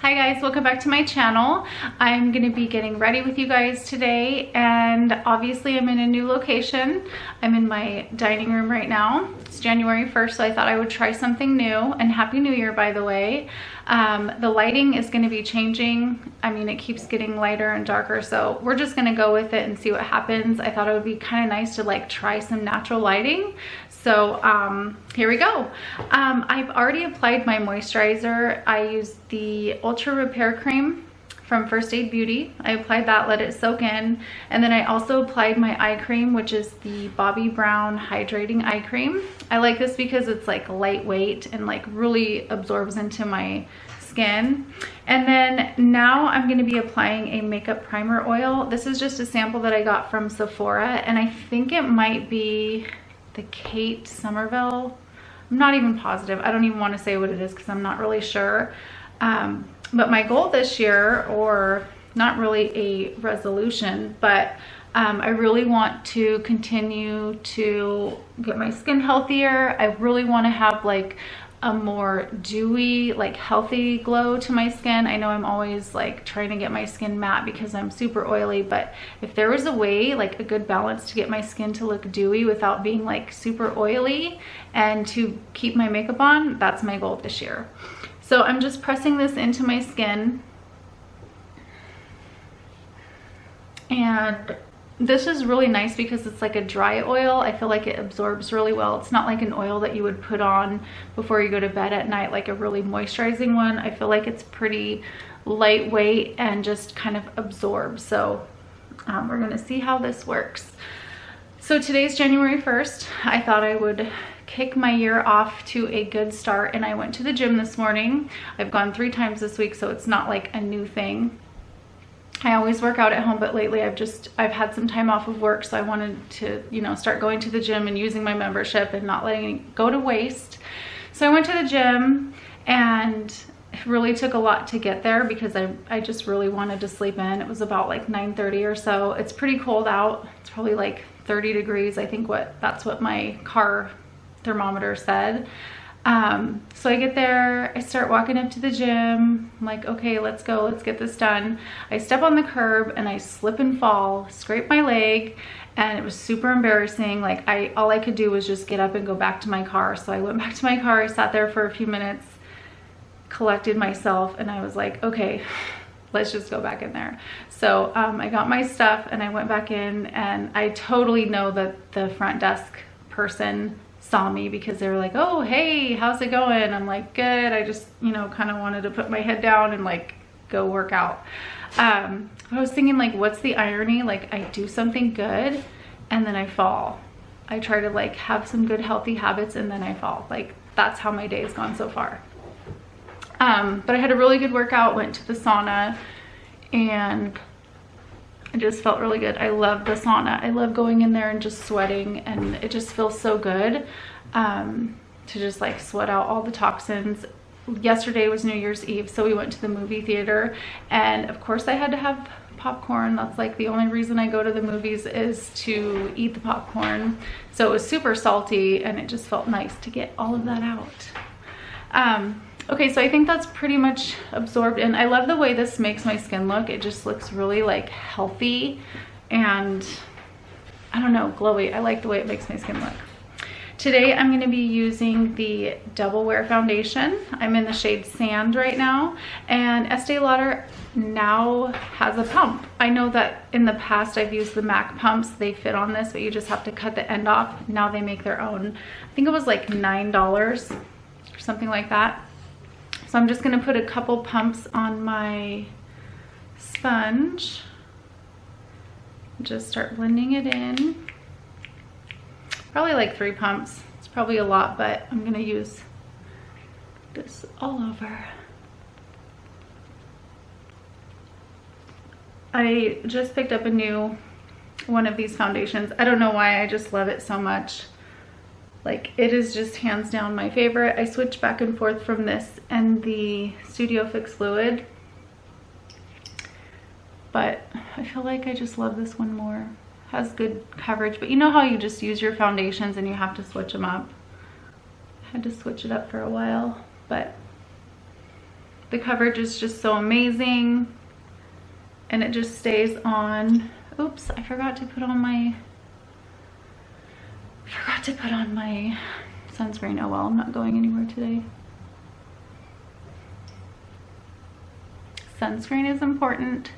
Hi guys, welcome back to my channel. I'm gonna be getting ready with you guys today, and obviously I'm in a new location. I'm in my dining room right now. It's January 1st, so I thought I would try something new, and Happy New Year, by the way. The lighting is gonna be changing. I mean, it keeps getting lighter and darker, so we're just gonna go with it and see what happens. I thought it would be kind of nice to like try some natural lighting. So here we go. I've already applied my moisturizer. I used the Ultra Repair Cream from First Aid Beauty. I applied that, let it soak in. And then I also applied my eye cream, which is the Bobbi Brown Hydrating Eye Cream. I like this because it's like lightweight and like really absorbs into my skin. And then now I'm going to be applying a makeup primer oil. This is just a sample that I got from Sephora, and I think it might be the Kate Somerville. I'm not even positive. I don't even want to say what it is because I'm not really sure. But my goal this year, or not really a resolution, but I really want to continue to get my skin healthier. I really want to have like a more dewy, like healthy glow to my skin. I know I'm always like trying to get my skin matte because I'm super oily, but if there was a way, like a good balance to get my skin to look dewy without being like super oily and to keep my makeup on, that's my goal this year. So I'm just pressing this into my skin, and this is really nice because it's like a dry oil. I feel like it absorbs really well. It's not like an oil that you would put on before you go to bed at night, like a really moisturizing one. I feel like it's pretty lightweight and just kind of absorbs. So we're gonna see how this works. So today's January 1st. I thought I would kick my year off to a good start, and I went to the gym this morning. I've gone 3 times this week, so it's not like a new thing. I always work out at home, but lately I've had some time off of work, so I wanted to, you know, start going to the gym and using my membership and not letting it go to waste. So I went to the gym, and it really took a lot to get there because I just really wanted to sleep in. It was about like 9:30 or so. It's pretty cold out. It's probably like 30 degrees. I think that's what my car thermometer said. So I get there, I start walking up to the gym. I'm like, okay, let's go, let's get this done. I step on the curb and I slip and fall, scrape my leg, and it was super embarrassing. Like all I could do was just get up and go back to my car. So I went back to my car, I sat there for a few minutes, collected myself, and I was like, okay, let's just go back in there. So I got my stuff and I went back in, and I totally know that the front desk person saw me because they were like, oh, hey, how's it going? I'm like, good. I just, you know, kind of wanted to put my head down and like go work out. I was thinking, like, what's the irony? Like, I do something good and then I fall. I try to like have some good healthy habits and then I fall. Like, that's how my day has gone so far. But I had a really good workout, went to the sauna, and it just felt really good. I love the sauna. I love going in there and just sweating, and it just feels so good to just like sweat out all the toxins. Yesterday was New Year's Eve, so we went to the movie theater, and of course I had to have popcorn. That's like the only reason I go to the movies, is to eat the popcorn. So it was super salty, and it just felt nice to get all of that out. Okay, so I think that's pretty much absorbed, and I love the way this makes my skin look. It just looks really like healthy and, I don't know, glowy. I like the way it makes my skin look. Today I'm going to be using the Double Wear foundation. I'm in the shade Sand right now, and Estee Lauder now has a pump. I know that in the past I've used the MAC pumps. They fit on this, but you just have to cut the end off. Now they make their own. I think it was like $9 or something like that. So I'm just gonna put a couple pumps on my sponge. Just start blending it in. Probably like 3 pumps. It's probably a lot, but I'm gonna use this all over. I just picked up a new one of these foundations. I don't know why, I just love it so much. Like, it is just hands down my favorite. I switch back and forth from this and the Studio Fix Fluid, but I feel like I just love this one more. Has good coverage, but you know how you just use your foundations and you have to switch them up? I had to switch it up for a while, but The coverage is just so amazing, and it just stays on. Oops, I forgot to put on my sunscreen. Oh well, I'm not going anywhere today. Sunscreen is important.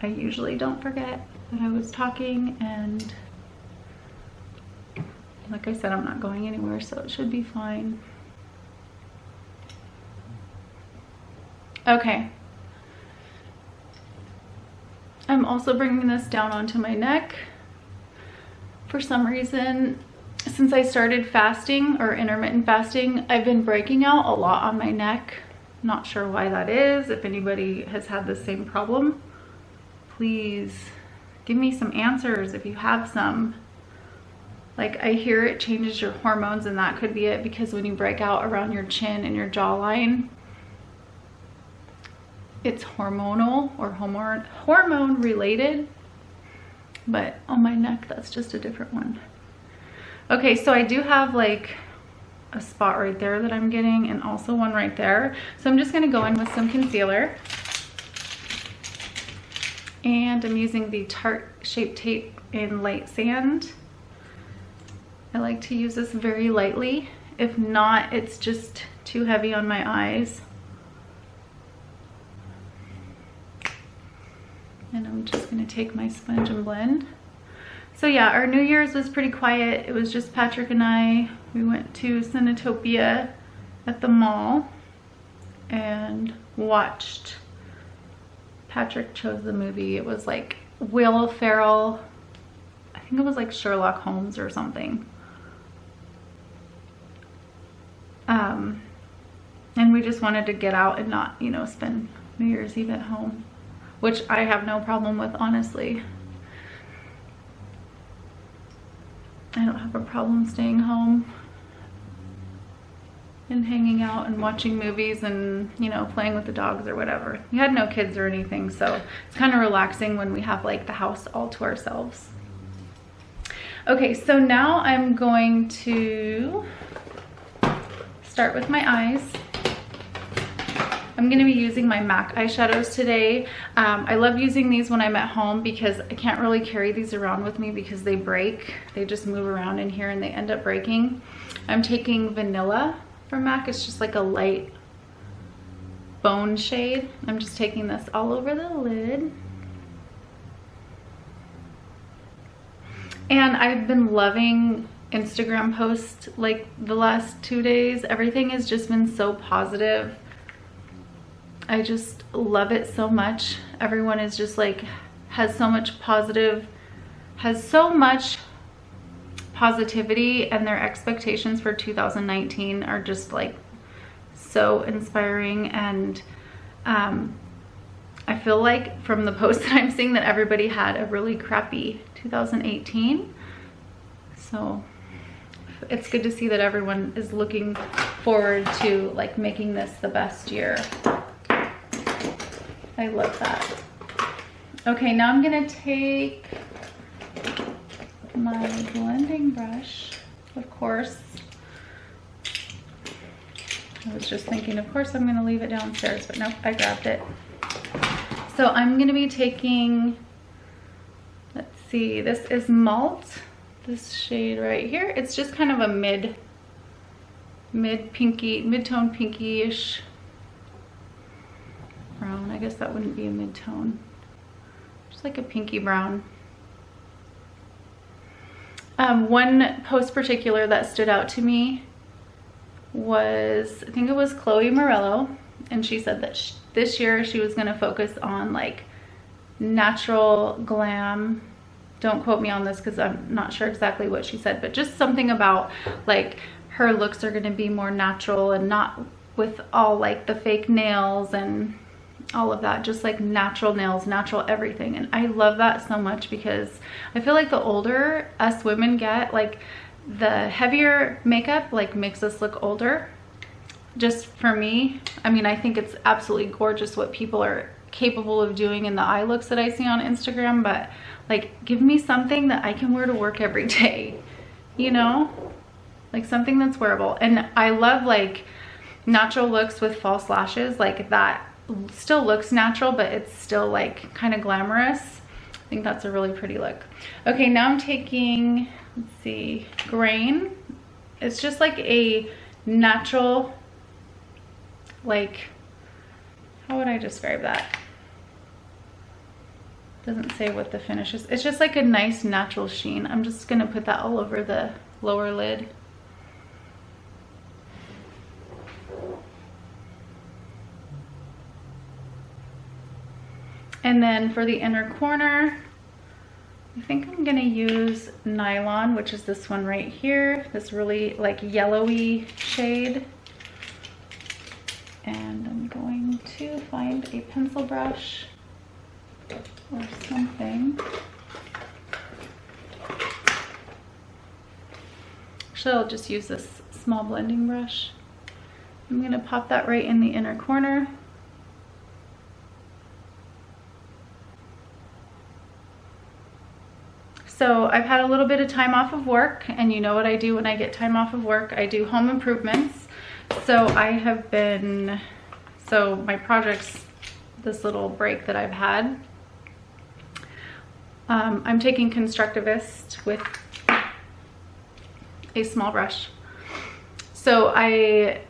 I usually don't forget that I was talking, and like I said, I'm not going anywhere, so it should be fine. Okay. I'm also bringing this down onto my neck. For some reason, since I started fasting or intermittent fasting, I've been breaking out a lot on my neck. Not sure why that is. If anybody has had the same problem, please give me some answers if you have some. Like, I hear it changes your hormones, and that could be it, because when you break out around your chin and your jawline, it's hormonal or hormone related. But on my neck, that's just a different one. Okay, so I do have like a spot right there that I'm getting, and also one right there. So I'm just gonna go in with some concealer. And I'm using the Tarte Shape Tape in Light Sand. I like to use this very lightly. If not, it's just too heavy on my eyes. And I'm just gonna take my sponge and blend. So yeah, our New Year's was pretty quiet. It was just Patrick and I. We went to Cinnatopia at the mall and watched. Patrick chose the movie. It was like Will Ferrell. I think it was like Sherlock Holmes or something. And we just wanted to get out and not, you know, spend New Year's Eve at home, which I have no problem with, honestly. I don't have a problem staying home and hanging out and watching movies and, you know, playing with the dogs or whatever. We had no kids or anything, so it's kind of relaxing when we have like the house all to ourselves. Okay, so now I'm going to start with my eyes. I'm going to be using my MAC eyeshadows today. I love using these when I'm at home because I can't really carry these around with me because they break. They just move around in here and they end up breaking. I'm taking Vanilla from MAC. It's just like a light bone shade. I'm just taking this all over the lid. And I've been loving Instagram posts like the last 2 days. Everything has just been so positive. I just love it so much. Everyone is just like, has so much positivity, and their expectations for 2019 are just like so inspiring. And I feel like from the posts that I'm seeing that everybody had a really crappy 2018. So it's good to see that everyone is looking forward to like making this the best year. I love that. Okay, now I'm gonna take my blending brush, of course. I was just thinking, of course I'm gonna leave it downstairs, but nope, I grabbed it. So I'm gonna be taking, let's see, this is Malt, this shade right here. It's just kind of a mid-tone pinky-ish brown. I guess that wouldn't be a mid-tone. Just like a pinky brown. One post particular that stood out to me was, I think it was Chloe Morello, and she said that this year she was going to focus on like natural glam. Don't quote me on this because I'm not sure exactly what she said, but just something about like her looks are going to be more natural and not with all like the fake nails and all of that, just like natural nails, natural everything. And I love that so much because I feel like the older us women get, like the heavier makeup like makes us look older. Just for me, I mean, I think it's absolutely gorgeous what people are capable of doing in the eye looks that I see on Instagram, but like give me something that I can wear to work every day, you know, like something that's wearable. And I love like natural looks with false lashes, like that still looks natural, but it's still like kind of glamorous. I think that's a really pretty look. Okay, now I'm taking, let's see, Grwm. It's just like a natural, like, how would I describe that? Doesn't say what the finish is. It's just like a nice natural sheen. I'm just gonna put that all over the lower lid. And then for the inner corner, I think I'm gonna use Nylon, which is this one right here, this really like yellowy shade. And I'm going to find a pencil brush or something. Actually, I'll just use this small blending brush. I'm gonna pop that right in the inner corner. So I've had a little bit of time off of work, and you know what I do when I get time off of work? I do home improvements. So I have been, so my projects, this little break that I've had, I'm taking Constructivist with a small brush. So I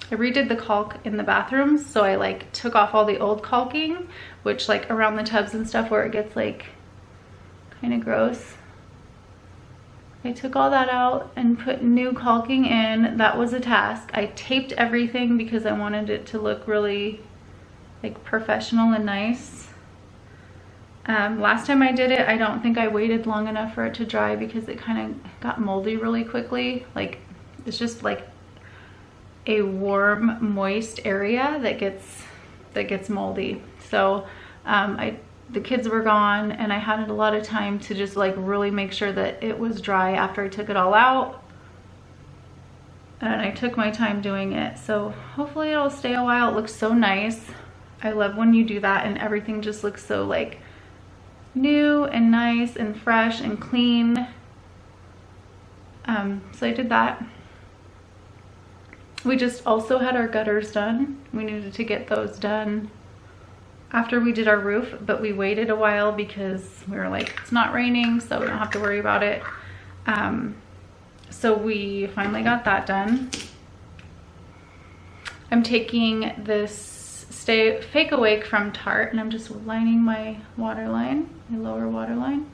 redid the caulk in the bathrooms. So I like took off all the old caulking, which like around the tubs and stuff where it gets like kind of gross. I took all that out and put new caulking in. That was a task. I taped everything because I wanted it to look really like professional and nice. Last time I did it, I don't think I waited long enough for it to dry because it kind of got moldy really quickly. Like it's just like a warm, moist area that gets moldy. So the kids were gone and I had a lot of time to just like really make sure that it was dry after I took it all out. And I took my time doing it. So hopefully it'll stay a while. It looks so nice. I love when you do that and everything just looks so like new and nice and fresh and clean. So I did that. We just also had our gutters done. We needed to get those done after we did our roof, but we waited a while because we were like, it's not raining, so we don't have to worry about it. So we finally got that done. I'm taking this Fake Awake from Tarte, and I'm just lining my waterline, my lower waterline.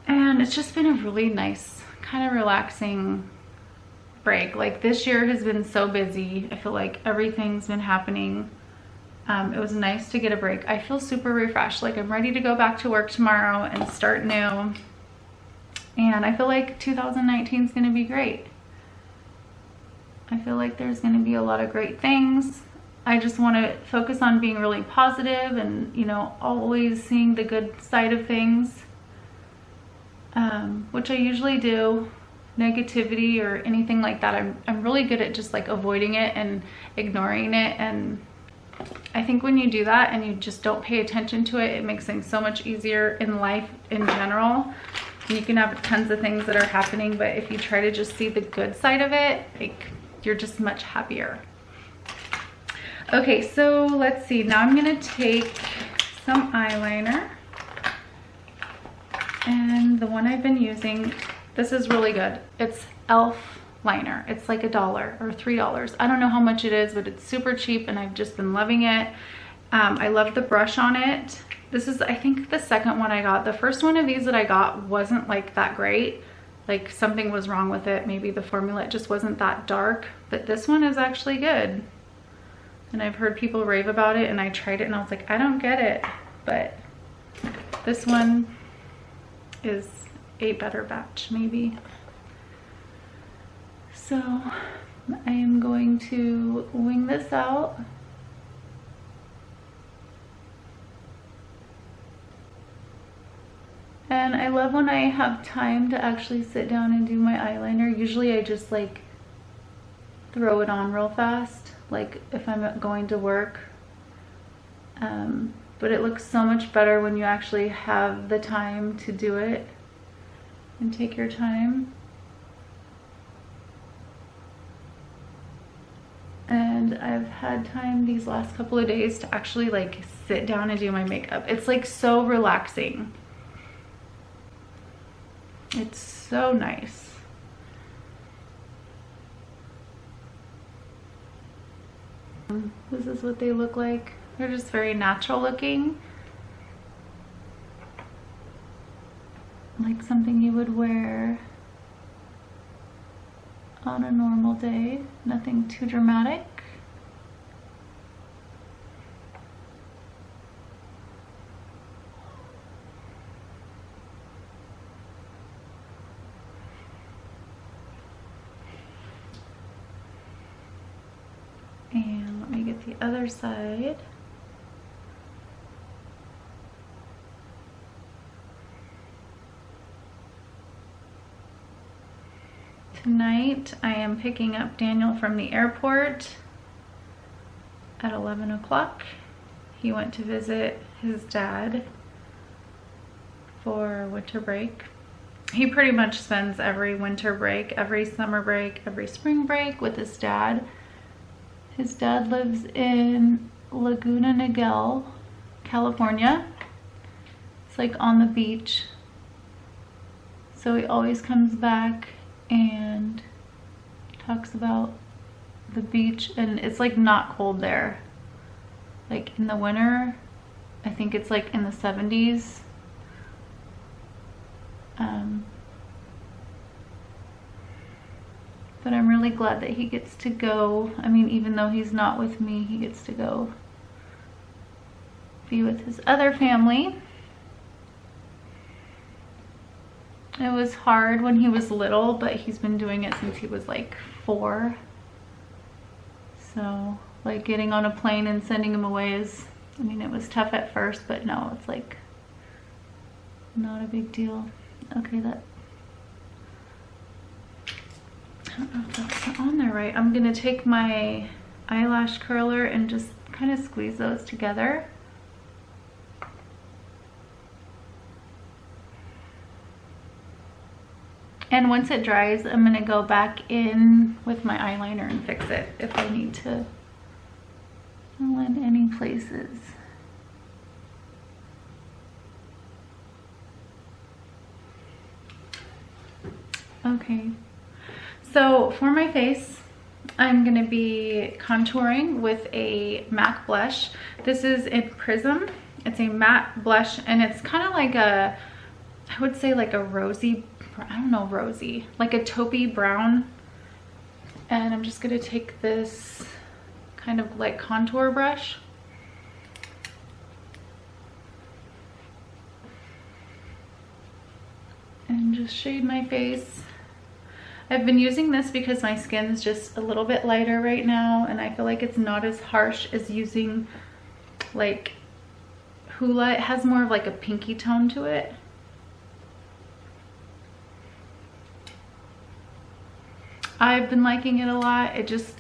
And it's just been a really nice, kind of relaxing break. Like this year has been so busy. I feel like everything's been happening. It was nice to get a break. I feel super refreshed. Like I'm ready to go back to work tomorrow and start new. And I feel like 2019 is going to be great. I feel like there's going to be a lot of great things. I just want to focus on being really positive and, you know, always seeing the good side of things, which I usually do. Negativity or anything like that, I'm really good at just like avoiding it and ignoring it. And I think when you do that and you just don't pay attention to it, it makes things so much easier in life in general. And you can have tons of things that are happening, but if you try to just see the good side of it, like you're just much happier. Okay, so let's see. Now I'm gonna take some eyeliner, and the one I've been using, this is really good. It's e.l.f. liner. It's like $1 or $3. I don't know how much it is, but it's super cheap and I've just been loving it. I love the brush on it. This is, I think, the second one I got. The first one of these that I got wasn't like that great. Like something was wrong with it. Maybe the formula just wasn't that dark, but this one is actually good. And I've heard people rave about it and I tried it and I was like, I don't get it. But this one is a better batch maybe. So I am going to wing this out. And I love when I have time to actually sit down and do my eyeliner. Usually I just like throw it on real fast, like if I'm going to work. But it looks so much better when you actually have the time to do it. and take your time. And I've had time these last couple of days to actually like sit down and do my makeup. It's like so relaxing. It's so nice. This is what they look like. They're just very natural looking. Like something you would wear on a normal day. Nothing too dramatic. And let me get the other side. Tonight I am picking up Daniel from the airport at 11 o'clock. He went to visit his dad for winter break. He pretty much spends every winter break, every summer break, every spring break with his dad. His dad lives in Laguna Niguel, California. It's like on the beach. So he always comes back and talks about the beach, and it's like not cold there. Like in the winter, I think it's like in the 70s. But I'm really glad that he gets to go. I mean, even though he's not with me, he gets to go be with his other family. It was hard when he was little, but he's been doing it since he was like 4. So like getting on a plane and sending him away is, I mean, it was tough at first, but no, it's like not a big deal. Okay, that, I don't know if that's on there right. I'm gonna take my eyelash curler and just kind of squeeze those together. And once it dries, I'm gonna go back in with my eyeliner and fix it if I need to fill in any places. Okay, so for my face, I'm gonna be contouring with a MAC blush. This is in Prism. It's a matte blush, and it's kind of like a, I would say like a rosy, I don't know, rosy, like a taupey brown. And I'm just gonna take this kind of like contour brush and just shade my face. I've been using this because my skin's just a little bit lighter right now, and I feel like it's not as harsh as using like Hoola. It has more of like a pinky tone to it. I've been liking it a lot. It just,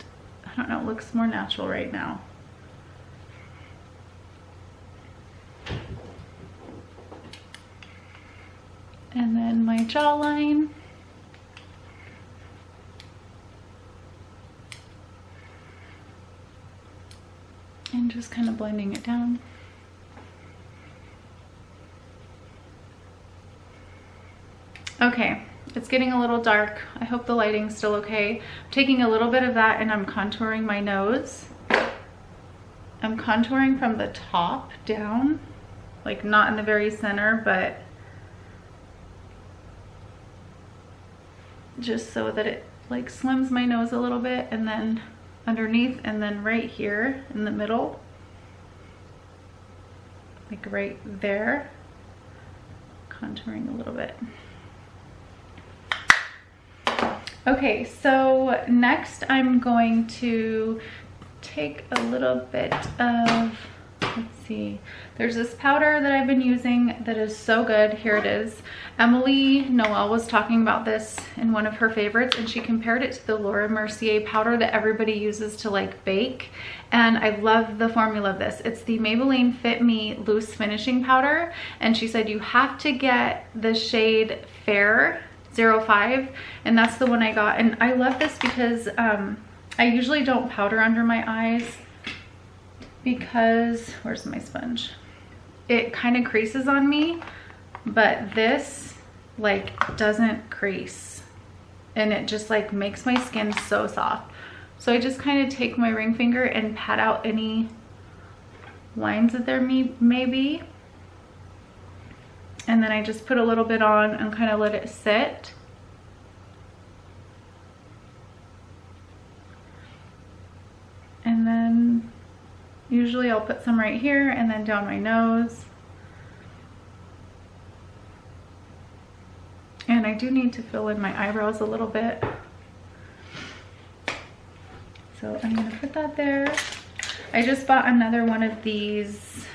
I don't know, it looks more natural right now. And then my jawline. And just kind of blending it down. Okay, it's getting a little dark. I hope the lighting's still okay. I'm taking a little bit of that and I'm contouring my nose. I'm contouring from the top down, like not in the very center, but just so that it like slims my nose a little bit, and then underneath, and then right here in the middle, like right there, contouring a little bit. Okay, so next I'm going to take a little bit of, let's see, there's this powder that I've been using that is so good. Here it is. Emily Noel was talking about this in one of her favorites, and she compared it to the Laura Mercier powder that everybody uses to like bake. And I love the formula of this. It's the Maybelline Fit Me Loose Finishing Powder. And she said you have to get the shade Fair 05, and that's the one I got. And I love this because I usually don't powder under my eyes because, where's my sponge? It kind of creases on me, but this like doesn't crease, and it just like makes my skin so soft. So I just kind of take my ring finger and pat out any lines that there may be. And then I just put a little bit on and kind of let it sit. And then usually I'll put some right here and then down my nose. And I do need to fill in my eyebrows a little bit. So I'm gonna put that there. I just bought another one of these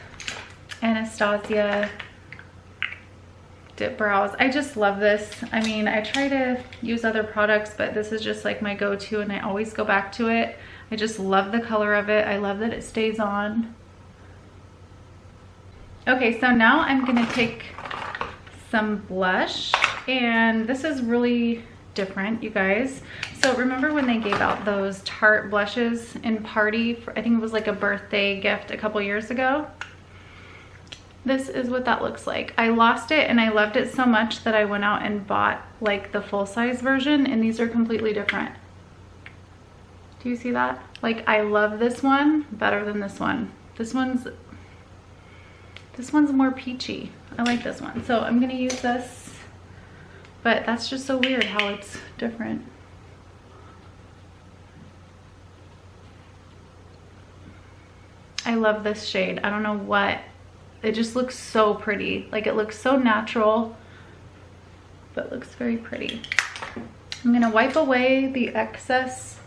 Anastasia dip brows. I just love this. I mean, I try to use other products, but this is just like my go-to, and I always go back to it. I just love the color of it. I love that it stays on. Okay, so now I'm gonna take some blush, and this is really different, you guys. So remember when they gave out those Tarte blushes in Paarty for, I think it was like a birthday gift a couple years ago? This is what that looks like. I lost it and I loved it so much that I went out and bought like the full-size version, and these are completely different. Do you see that? Like, I love this one better than this one. This one's more peachy. I like this one. So I'm gonna use this, but that's just so weird how it's different. I love this shade. I don't know what, it just looks so pretty. Like, it looks so natural, but looks very pretty. I'm gonna wipe away the excess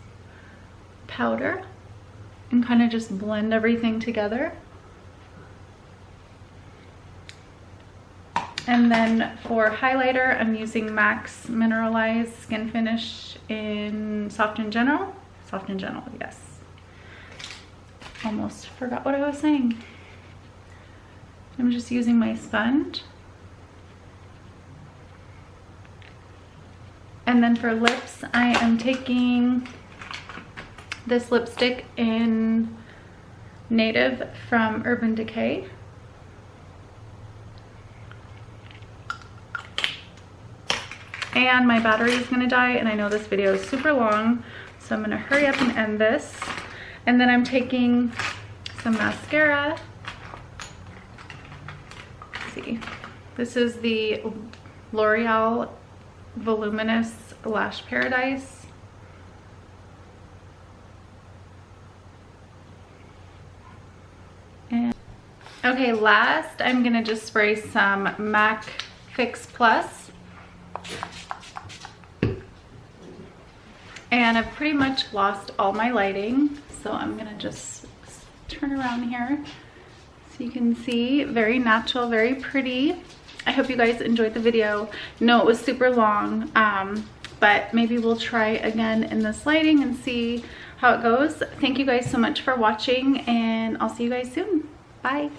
powder and kind of just blend everything together. And then for highlighter, I'm using MAC's Mineralized Skin Finish in Soft and Gentle. Soft and Gentle, yes. Almost forgot what I was saying. I'm just using my sponge. And then for lips, I am taking this lipstick in Native from Urban Decay. And my battery is gonna die, and I know this video is super long, so I'm gonna hurry up and end this. And then I'm taking some mascara. Let's see. This is the L'Oreal Voluminous Lash Paradise. And okay, last I'm gonna just spray some MAC Fix Plus. And I've pretty much lost all my lighting, so I'm gonna just turn around here so you can see. Very natural, very pretty. I hope you guys enjoyed the video. No, it was super long, but maybe we'll try again in this lighting and see how it goes. Thank you guys so much for watching, and I'll see you guys soon. Bye.